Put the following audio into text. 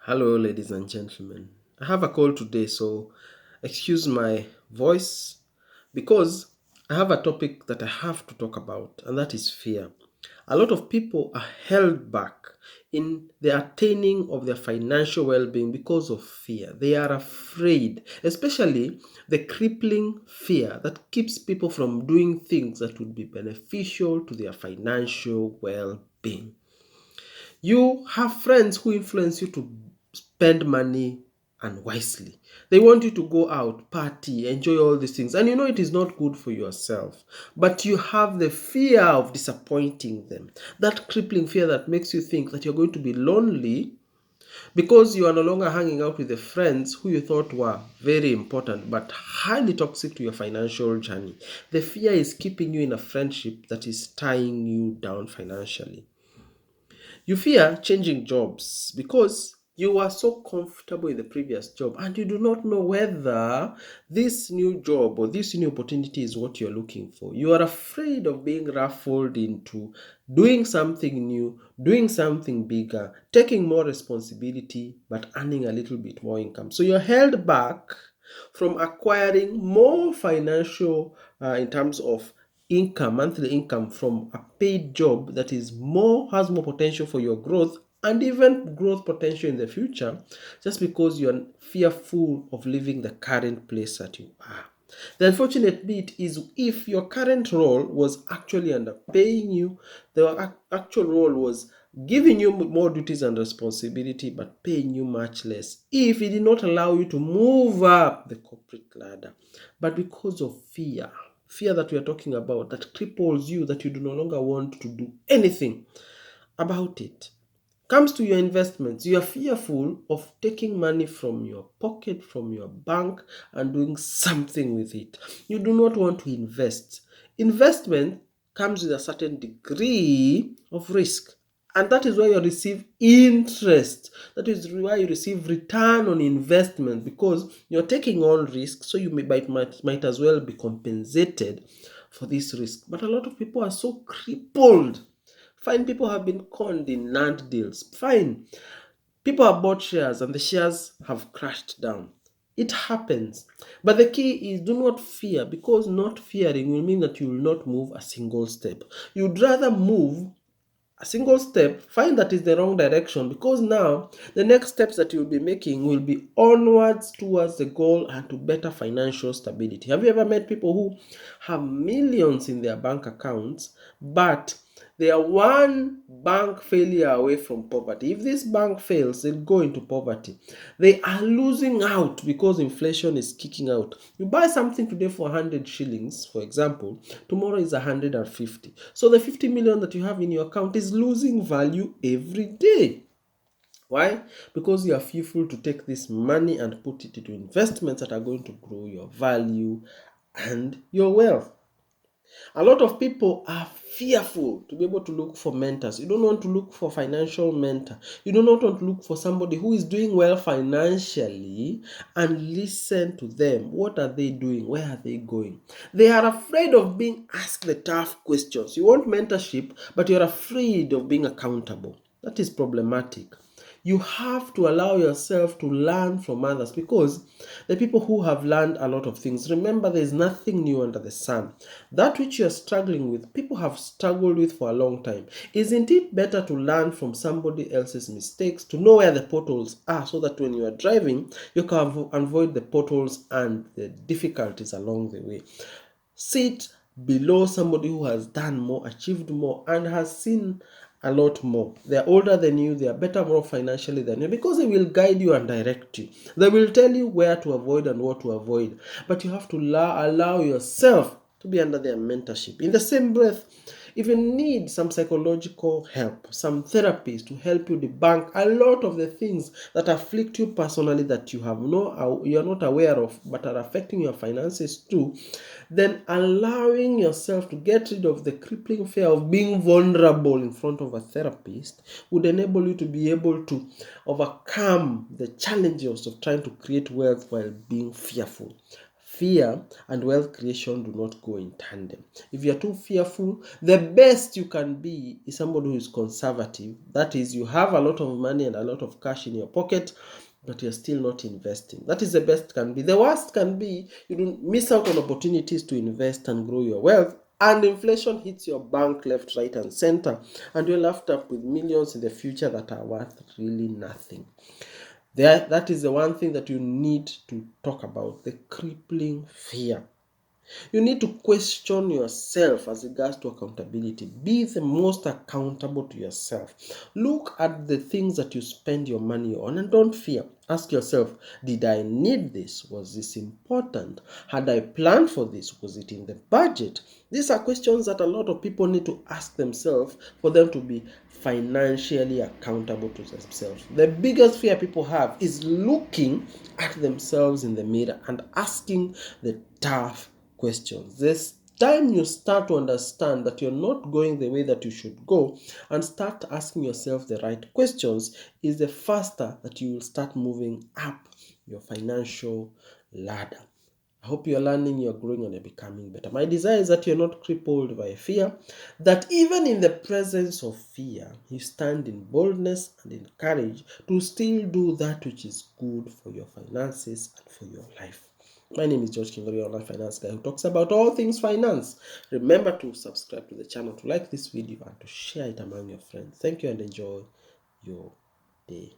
Hello, ladies and gentlemen. I have a call today, so excuse my voice because I have a topic that I have to talk about, and that is fear. A lot of people are held back in the attaining of their financial well being because of fear. They are afraid, especially the crippling fear that keeps people from doing things that would be beneficial to their financial well being. You have friends who influence you to spend money unwisely. They want you to go out, party, enjoy all these things, and you know it is not good for yourself. But you have the fear of disappointing them. That crippling fear that makes you think that you're going to be lonely because you are no longer hanging out with the friends who you thought were very important but highly toxic to your financial journey. The fear is keeping you in a friendship that is tying you down financially. You fear changing jobs because you are so comfortable in the previous job and you do not know whether this new job or this new opportunity is what you're looking for. You are afraid of being ruffled into doing something new, doing something bigger, taking more responsibility, but earning a little bit more income. So you're held back from acquiring more financial in terms of income, monthly income from a paid job that is more has more potential for your growth and even growth potential in the future, just because you're fearful of leaving the current place that you are. The unfortunate bit is if your current role was actually underpaying you, the actual role was giving you more duties and responsibility but paying you much less, if it did not allow you to move up the corporate ladder. But because of fear that we are talking about, that cripples you, that you do no longer want to do anything about it, comes to your investments, you are fearful of taking money from your pocket, from your bank, and doing something with it. You do not want to invest. Investment comes with a certain degree of risk. And that is why you receive interest. That is why you receive return on investment, because you're taking on risk, so you might as well be compensated for this risk. But a lot of people are so crippled. Fine, people have been conned in land deals. Fine. People have bought shares and the shares have crashed down. It happens. But the key is do not fear, because not fearing will mean that you will not move a single step. You'd rather move a single step, find that is the wrong direction, because now the next steps that you'll be making will be onwards towards the goal and to better financial stability. Have you ever met people who have millions in their bank accounts, but they are one bank failure away from poverty? If this bank fails, they'll go into poverty. They are losing out because inflation is kicking out. You buy something today for 100 shillings, for example, tomorrow is 150. So the 50 million that you have in your account is losing value every day. Why? Because you are fearful to take this money and put it into investments that are going to grow your value and your wealth. A lot of people are fearful to be able to look for mentors. You don't want to look for financial mentor. You do not want to look for somebody who is doing well financially and listen to them. What are they doing? Where are they going? They are afraid of being asked the tough questions. You want mentorship, but you're afraid of being accountable. That is problematic. You have to allow yourself to learn from others, because the people who have learned a lot of things, remember, there is nothing new under the sun. That which you are struggling with, people have struggled with for a long time. Isn't it better to learn from somebody else's mistakes, to know where the potholes are, so that when you are driving, you can avoid the potholes and the difficulties along the way? Sit below somebody who has done more, achieved more, and has seen a lot more. They're older than you, they are better more financially than you, because they will guide you and direct you. They will tell you where to avoid and what to avoid. But you have to allow yourself to be under their mentorship. In the same breath, if you need some psychological help, some therapies to help you debunk a lot of the things that afflict you personally, that you're not aware of but are affecting your finances too, then allowing yourself to get rid of the crippling fear of being vulnerable in front of a therapist would enable you to be able to overcome the challenges of trying to create wealth while being fearful. Fear and wealth creation do not go in tandem. If you're too fearful, the best you can be is somebody who is conservative. That is, you have a lot of money and a lot of cash in your pocket, but you're still not investing. That is the best can be. The worst can be you don't miss out on opportunities to invest and grow your wealth, and inflation hits your bank left, right, and center, and you're left up with millions in the future that are worth really nothing. That is the one thing that you need to talk about, the crippling fear. You need to question yourself as regards to accountability. Be the most accountable to yourself. Look at the things that you spend your money on and don't fear. Ask yourself, did I need this? Was this important? Had I planned for this? Was it in the budget? These are questions that a lot of people need to ask themselves for them to be financially accountable to themselves. The biggest fear people have is looking at themselves in the mirror and asking the tough questions. This time you start to understand that you're not going the way that you should go and start asking yourself the right questions is the faster that you will start moving up your financial ladder. I hope you're learning, you're growing, and you're becoming better. My desire is that you're not crippled by fear, that even in the presence of fear, you stand in boldness and in courage to still do that which is good for your finances and for your life. My name is George Kingori, your online finance guy who talks about all things finance. Remember to subscribe to the channel, to like this video, and to share it among your friends. Thank you and enjoy your day.